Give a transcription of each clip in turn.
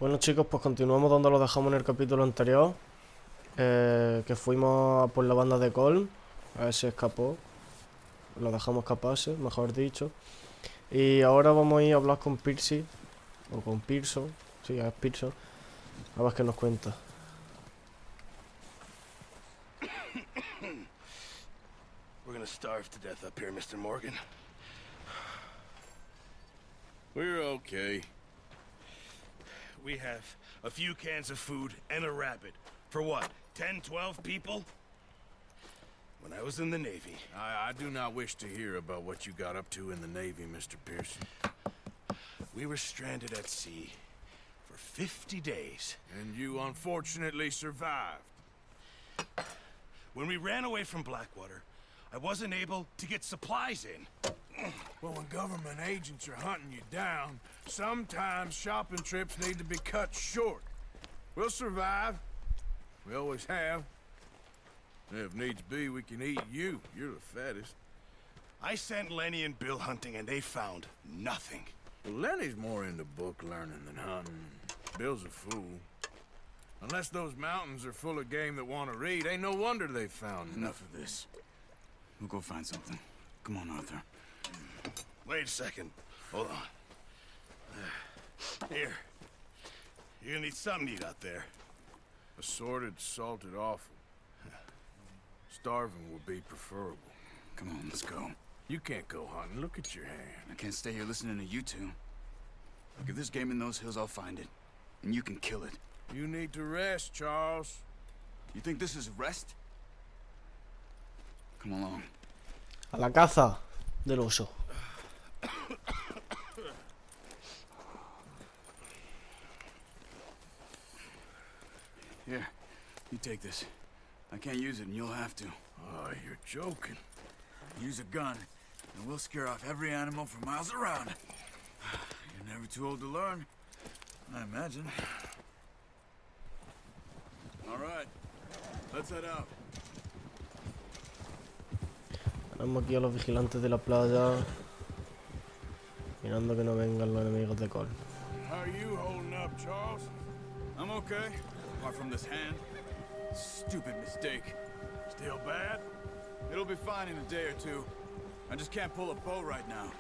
Bueno chicos, pues continuamos donde lo dejamos en el capítulo anterior, que fuimos a por la banda de Colm, a ver si escapó, lo dejamos escaparse, mejor dicho. Y ahora vamos a ir a hablar con Percy, o con Pearson, sí, es Pearson, a ver qué nos cuenta. We're gonna starve to death up here, Mr. Morgan. We're okay. We have a few cans of food and a rabbit. For what, 10, 12 people? When I was in the Navy... I do not wish to hear about what you got up to in the Navy, Mr. Pearson. We were stranded at sea for 50 days. And you unfortunately survived. When we ran away from Blackwater, I wasn't able to get supplies in. Well, when government agents are hunting you down, sometimes shopping trips need to be cut short. We'll survive. We always have. If needs be, we can eat you. You're the fattest. I sent Lenny and Bill hunting, and they found nothing. Well, Lenny's more into book learning than hunting. Bill's a fool. Unless those mountains are full of game that want to read, ain't no wonder they found Enough of this. We'll go find something. Come on, Arthur. Wait a second. Hold on. Here. You're gonna need something to eat out there. Assorted, salted offal. Starving would be preferable. Come on, let's go. You can't go hunting. Look at your hand. I can't stay here listening to you two. Look, if there's game in those hills, I'll find it. And you can kill it. You need to rest, Charles. You think this is rest? Come along. A la caza del oso. Here, you take this. I can't use it, and you'll have to. Oh, you're joking. Use a gun, and we'll scare off every animal for miles around. You're never too old to learn, I imagine. All right, let's head out. Tenemos aquí a los vigilantes de la playa, mirando que no vengan los enemigos de Colm. How are you holding up, Charles? I'm okay, apart from this hand. Stupid mistake. Still bad? It'll be fine in a day or two. I just can't pull a bow right now.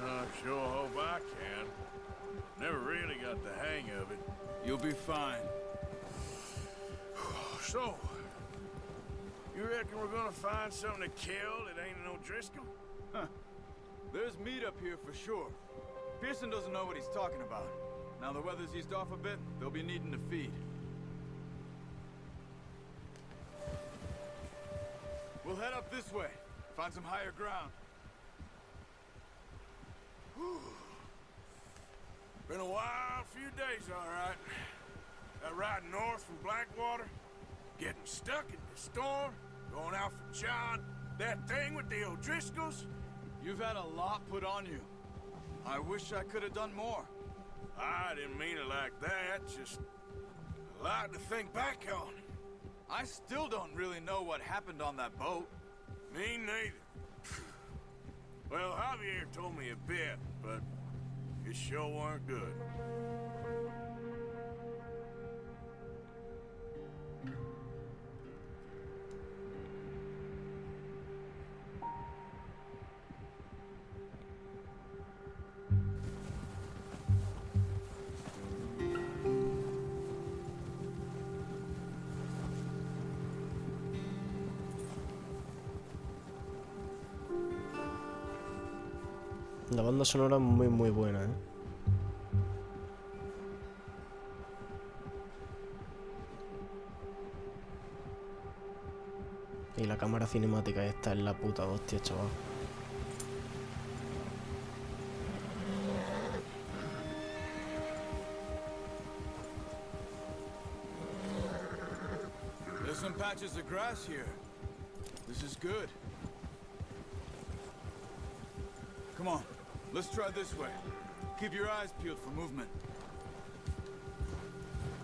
I sure hope I can. Never really got the hang of it. You'll be fine. So, you reckon we're gonna find something to kill that ain't no Driscoll? Huh. There's meat up here for sure. Pearson doesn't know what he's talking about. Now the weather's eased off a bit, they'll be needing to feed. We'll head up this way. Find some higher ground. Whew. Been a wild few days, all right. That ride north from Blackwater, getting stuck in the storm, going out for John, that thing with the O'Driscolls. You've had a lot put on you. I wish I could have done more. I didn't mean it like that, just a lot to think back on. I still don't really know what happened on that boat. Me neither. Well, Javier told me a bit, but it sure weren't good. La banda sonora es muy buena, Y la cámara cinemática esta es la puta hostia, chaval. There's some patches of grass here. This is good. Come on, let's try this way. Keep your eyes peeled for movement.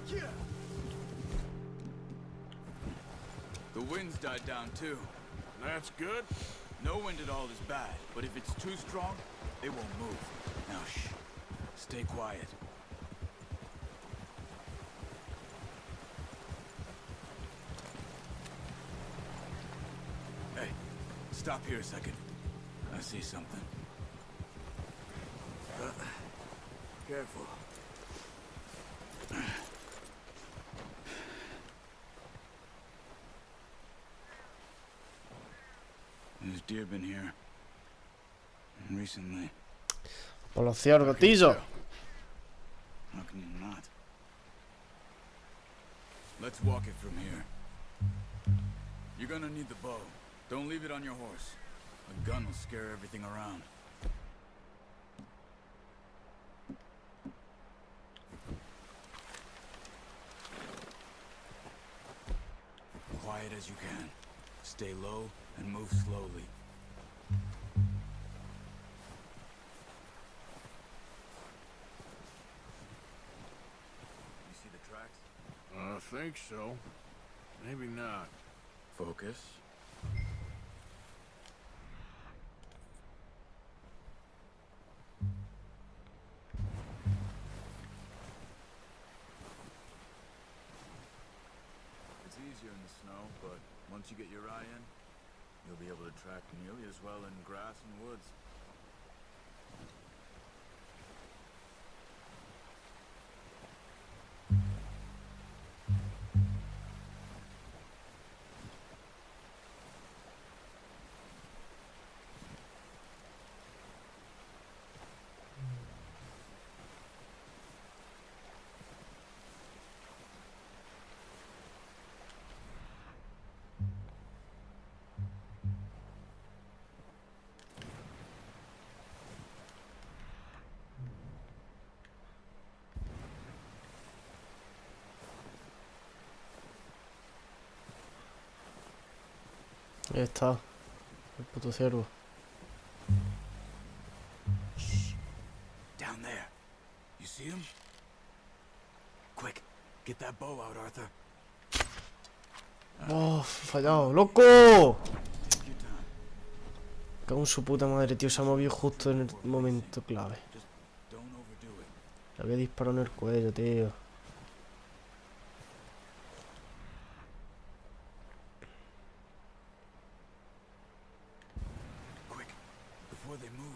Yeah. The wind's died down too. That's good. No wind at all is bad, but if it's too strong, it won't move. Now shh. Stay quiet. Stop here a second. I see something. Careful. There's deer been here. And recently. Por los ciervos, tío. How can you not? Let's walk it from here. You're gonna need the bow. Don't leave it on your horse. A gun will scare everything around. Quiet as you can. Stay low and move slowly. You see the tracks? I think so. Maybe not. Focus. It's easier in the snow, but once you get your eye in, you'll be able to track nearly as well in grass and woods. Ahí está. El puto ciervo. Down there. You see him? Quick, get that bow out, Arthur. ¡Oh! ¡Fallado! ¡Loco! Take your time. Cago en su puta madre, tío. Se ha movido justo en el momento clave. Just don't overdo it. Le había disparado en el cuello, tío. Quick, before they move.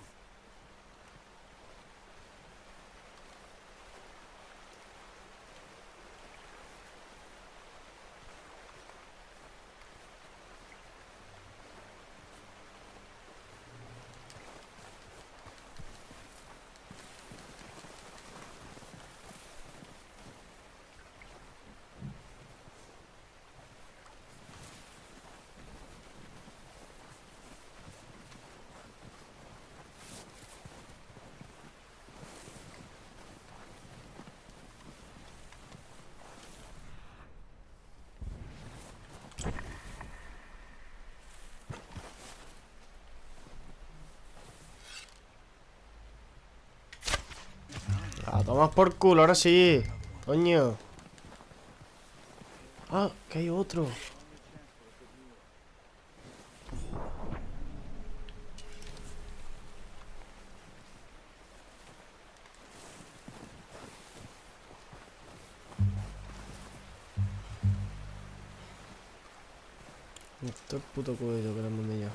¡Ah, tomas por culo! ¡Ahora sí! ¡Coño! ¡Ah! ¡Que hay otro! Esto es puto cuello que le hemos ya.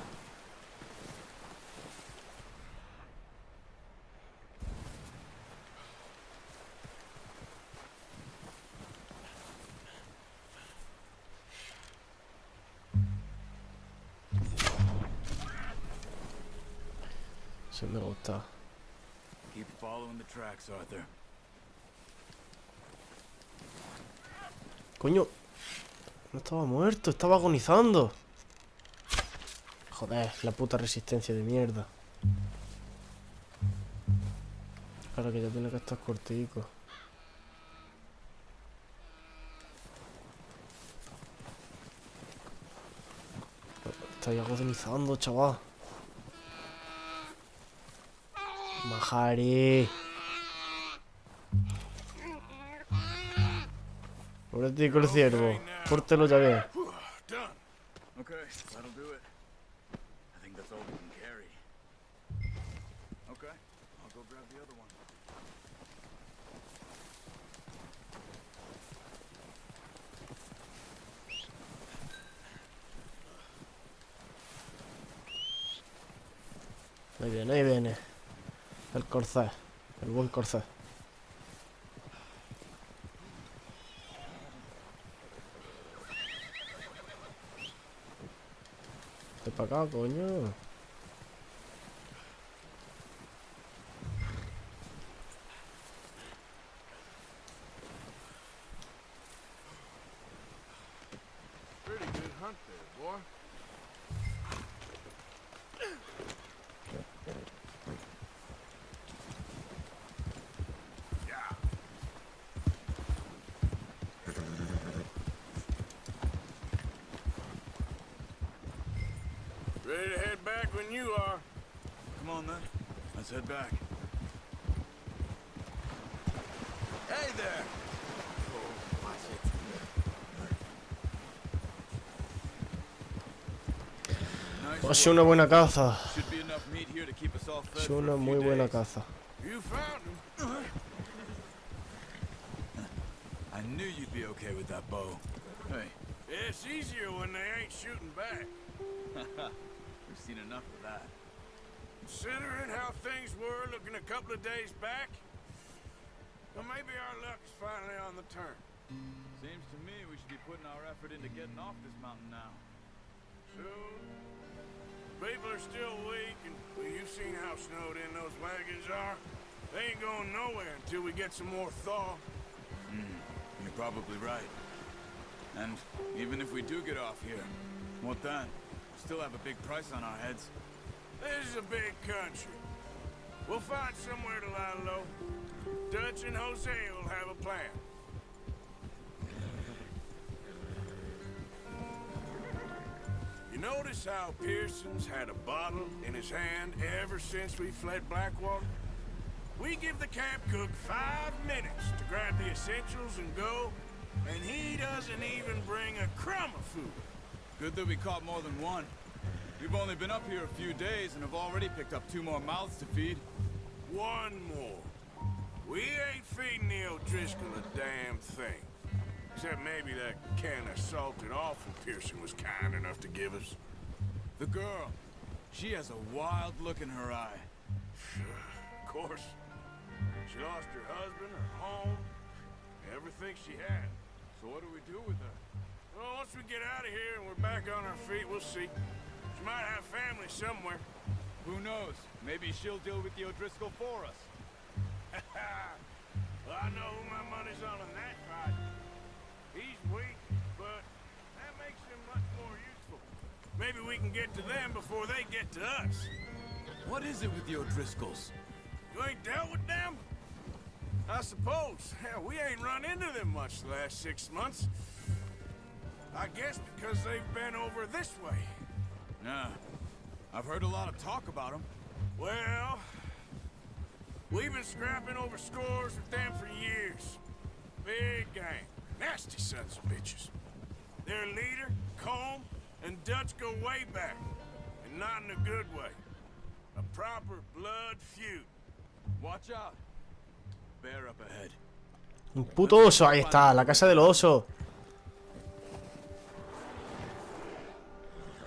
Sí me gusta. Keep following the tracks, Arthur. Coño. No estaba muerto, estaba agonizando. Joder, la puta resistencia de mierda. Claro que ya tiene que estar cortico. Está ahí agonizando, chaval. Majari. Pobretico el ciervo. Córtelo ya bien. Done. Okay, that'll do it. I think that's all we can carry. Okay, I'll go grab the other one. Ahí viene, ahí viene. El corcel. El buen corcel. Vete para acá, coño. Pretty good hunt there, boy. Yeah. Ready to head back when you are. Come on then. Let's head back. Hey there! Nice Ha sido una work. buena caza. Should be enough meat here to keep us all Ha fed sido for una a few muy buena days. caza. You found him. I knew you'd be okay with that bow. Hey, It's easier when they ain't shooting back. we've seen enough of that. Considering how things were looking a couple of days back, well, maybe our luck is finally on the turn. Seems to me we should be putting our effort into getting off this mountain now. Soon, people are still weak, and well, you've seen how snowed in those wagons are. They ain't going nowhere until we get some more thaw. You're probably right. And even if we do get off here, what then? We still have a big price on our heads. This is a big country. We'll find somewhere to lie low. Dutch and Jose will have a plan. You notice how Pearson's had a bottle in his hand ever since we fled Blackwater? We give the camp cook 5 minutes to grab the essentials and go, and he doesn't even bring a crumb of food. Good that we caught more than one. We've only been up here a few days and have already picked up 2 more mouths to feed. One more. We ain't feeding the O'Driscoll a damn thing. Except maybe that can of salted offal Pearson was kind enough to give us. The girl, she has a wild look in her eye. Of course. She lost her husband, her home, everything she had. So what do we do with her? Well, once we get out of here and we're back on our feet, we'll see. She might have family somewhere. Who knows? Maybe she'll deal with the O'Driscoll for us. Well, I know who my money's on that fight. He's weak, but that makes him much more useful. Maybe we can get to them before they get to us. What is it with the O'Driscolls? You ain't dealt with them? I suppose. Hell, we ain't run into them much the last 6 months. I guess because they've been over this way. Yeah. I've heard a lot of talk about them. Well, we've been scrapping over scores with them for years. Big gang. Nasty sons of bitches. Their leader, Combe, and Dutch go way back. And not in a good way. A proper blood feud. Watch out. Bear up ahead. Un puto oso, ahí está, la casa del oso.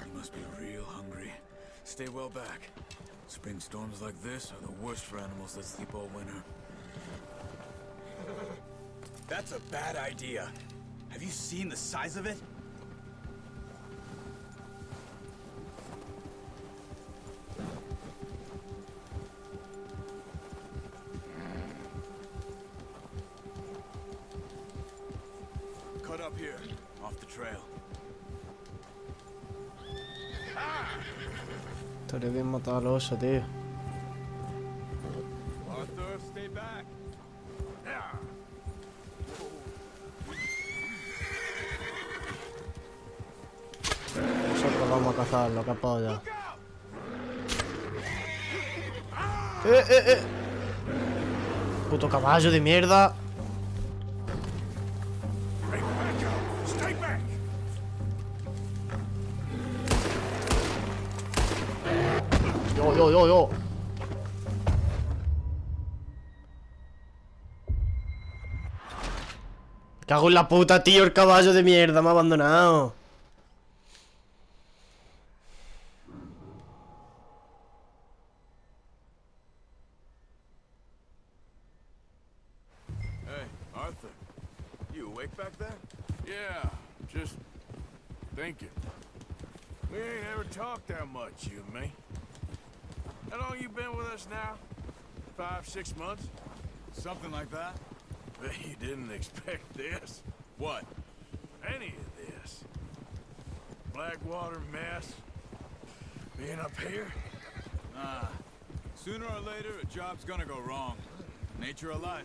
You must be real hungry. Stay well back. Spring storms like this are the worst for animals that sleep all winter. That's a bad idea. Have you seen the size of it? Cut up here, off the trail. Estaría bien matar al oso, tío. Arthur, stay back. Nosotros vamos a cazarlo, qué polla. Puto caballo de mierda. Hey, back up! Stay back! Yo. Cago en la puta, tío, el caballo de mierda me ha abandonado. awake back there? Yeah, just thinking. We ain't ever talked that much, you and me. How long you been with us now? 5, 6 months? Something like that? Bet you didn't expect this. What? Any of this. Blackwater mess. Being up here? Ah. Sooner or later, a job's gonna go wrong. Nature of life.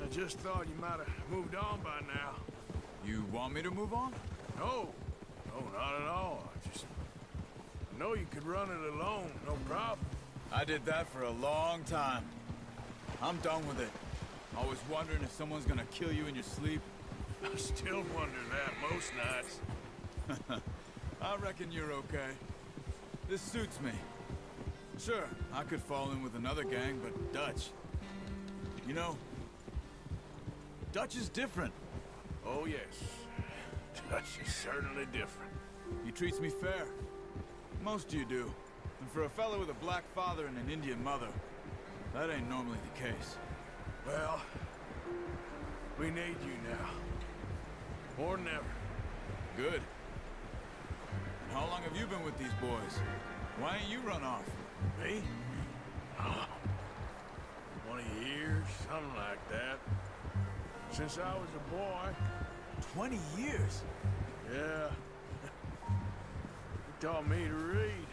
I just thought you might have moved on by now. You want me to move on? No. No, not at all. I know you could run it alone, no problem. I did that for a long time. I'm done with it. Always wondering if someone's gonna kill you in your sleep. I still wonder that most nights. I reckon you're okay. This suits me. Sure, I could fall in with another gang, but Dutch... You know, Dutch is different. Oh, yes. Dutch is certainly different. He treats me fair. Most of you do. And for a fellow with a black father and an Indian mother, that ain't normally the case. Well, we need you now. More than ever. Good. And how long have you been with these boys? Why ain't you run off? Me? Oh, 20 years, something like that. Since I was a boy. 20 years? Yeah. He taught me to read.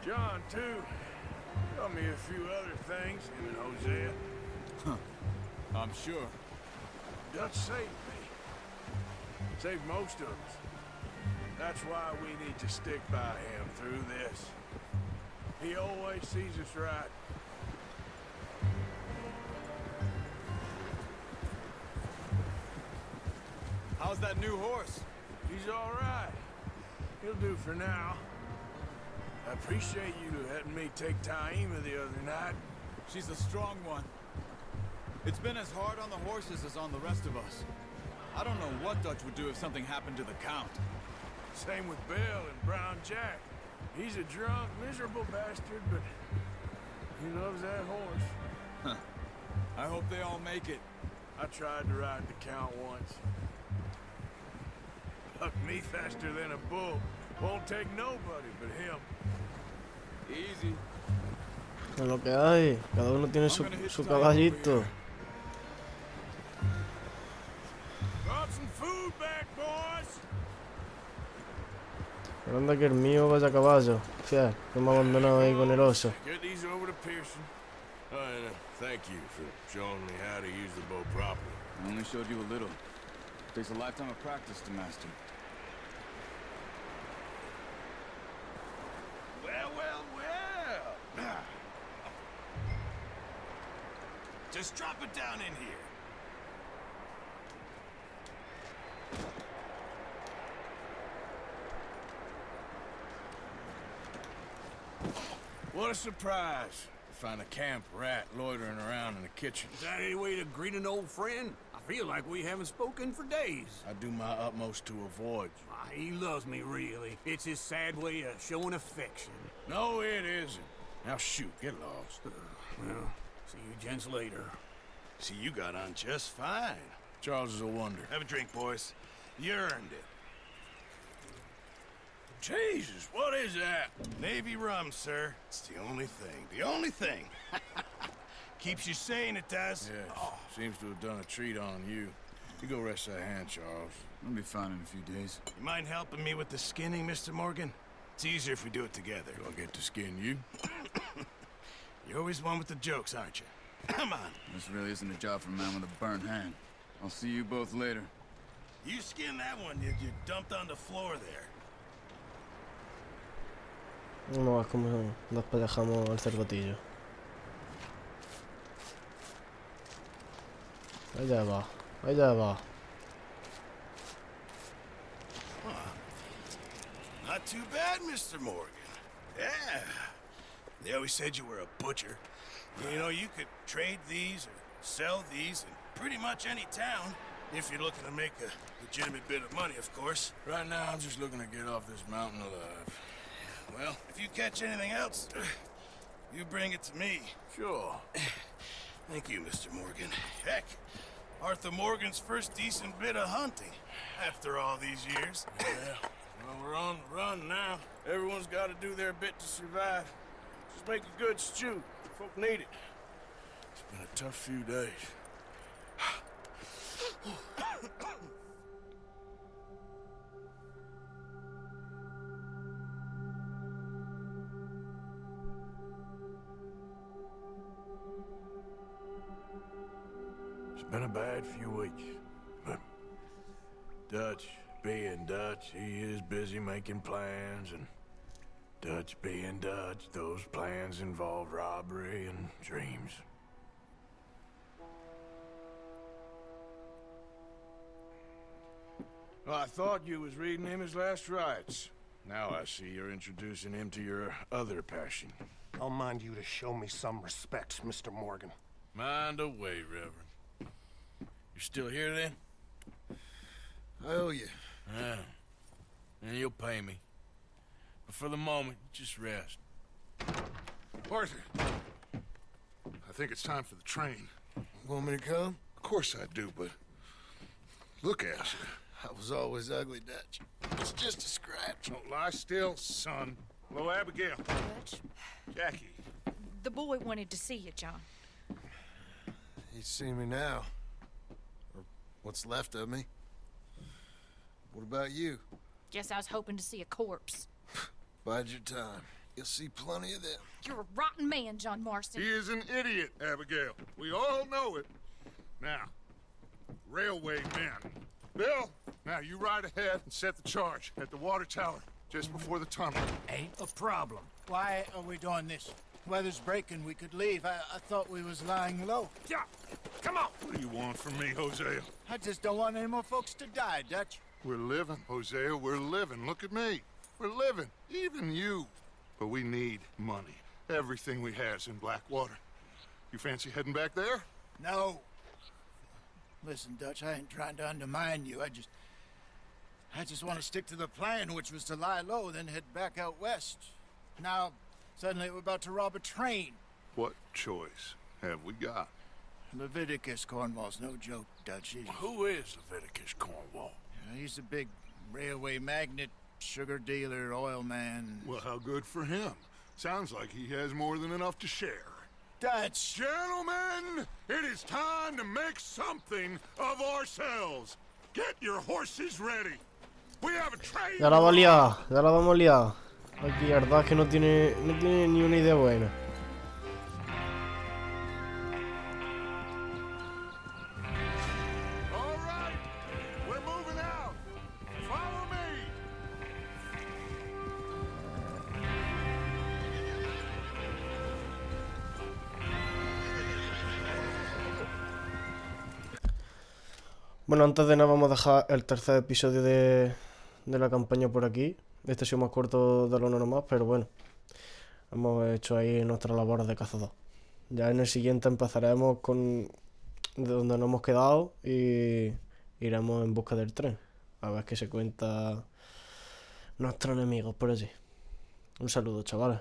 John, too. Taught me a few other things, him and Hosea. I'm sure. Dutch saved me. Saved most of us. That's why we need to stick by him through this. He always sees us right. How's that new horse? He's all right. He'll do for now. I appreciate you letting me take Taima the other night. She's a strong one. It's been as hard on the horses as on the rest of us. I don't know what Dutch would do if something happened to the Count. Same with Bill and Brown Jack. He's a drunk, miserable bastard, but he loves that horse. Huh. I hope they all make it. I tried to ride the Count once. Bucked me faster than a bull. Won't take nobody but him. Easy. Es lo que hay. Cada uno tiene su caballito. Brought some food back, boys. Pero anda que el mío vaya a caballo. Fia, que me ha abandonado ahí con el oso. Get these over to Pearson. And thank you for showing me how to use the bow properly. I only showed you a little. Takes a lifetime of practice to master. Well, well, well. Just drop it down in here. What a surprise. Find a camp rat loitering around in the kitchen. Is that any way to greet an old friend? I feel like we haven't spoken for days. I do my utmost to avoid you. Ah, he loves me, really. It's his sad way of showing affection. No, it isn't. Now shoot, get lost. Well, see you gents later. See, you got on just fine. Charles is a wonder. Have a drink, boys. You earned it. Jesus, what is that? Navy rum, sir. It's the only thing. The only thing. Keeps you sane, it does. Yes, seems to have done a treat on you. You go rest that hand, Charles. I'll be fine in a few days. You mind helping me with the skinning, Mr. Morgan? It's easier if we do it together. Do I get to skin you? You're always one with the jokes, aren't you? Come on. This really isn't a job for a man with a burnt hand. I'll see you both later. You skin that one you dumped on the floor there. Vamos a ver cómo despellejamos el cervatillo. Allá va, allá va. Not too bad, Mr. Morgan. Yeah. They always said you were a butcher. You know, you could trade these or sell these in pretty much any town. If you're looking to make a legitimate bit of money, of course. Right now, I'm just looking to get off this mountain alive. Well, if you catch anything else, you bring it to me. Sure. Thank you, Mr. Morgan. Heck, Arthur Morgan's first decent bit of hunting after all these years. Yeah, well, we're on the run now. Everyone's got to do their bit to survive. Just make a good stew. Folk need it. It's been a tough few days. It's been a bad few weeks, but Dutch being Dutch, he is busy making plans, and Dutch being Dutch, those plans involve robbery and dreams. Well, I thought you was reading him his last rites. Now I see you're introducing him to your other passion. I'll mind you to show me some respect, Mr. Morgan. Mind away, Reverend. You still here, then? I owe you. Yeah. And you'll pay me. But for the moment, just rest. Arthur, I think it's time for the train. Want me to come? Of course I do, but look at you. I was always ugly, Dutch. It's just a scratch. Don't lie still, son. Hello, Abigail. Dutch, Jackie. the boy wanted to see you, John. He's seen me now. Or what's left of me. What about you? Guess I was hoping to see a corpse. Bide your time. You'll see plenty of them. You're a rotten man, John Marston. He is an idiot, Abigail. We all know it. Now, railway men. Bill, now you ride ahead and set the charge at the water tower just before the tunnel. Ain't a problem. Why are we doing this? Weather's breaking, we could leave. I thought we was lying low. Yeah, come on. What do you want from me, Hosea? I just don't want any more folks to die, Dutch. We're living, Hosea, we're living. Look at me. We're living, even you. But we need money. Everything we has in Blackwater. You fancy heading back there? No. Listen, Dutch, I ain't trying to undermine you. I just want to stick to the plan, which was to lie low, then head back out west. Now, suddenly we're about to rob a train. What choice have we got? Leviticus Cornwall's no joke, Dutch. Who is Leviticus Cornwall? He's a big railway magnate, sugar dealer, oil man. Well, how good for him. Sounds like he has more than enough to share. Dutch! Gentlemen, it is time to make something of ourselves. Get your horses ready. We have a train. Ya la va a liar, ya la vamos a liar. Aquí, la verdad es que no tiene ni una idea buena. All right, we're moving out. Follow me. Bueno, antes de nada vamos a dejar el tercer episodio de la campaña por aquí. Este ha sido más corto de lo normal, pero bueno. Hemos hecho ahí nuestras labores de cazador. Ya en el siguiente empezaremos con de donde nos hemos quedado y iremos en busca del tren. A ver qué se cuenta nuestros enemigos por allí. Un saludo, chavales.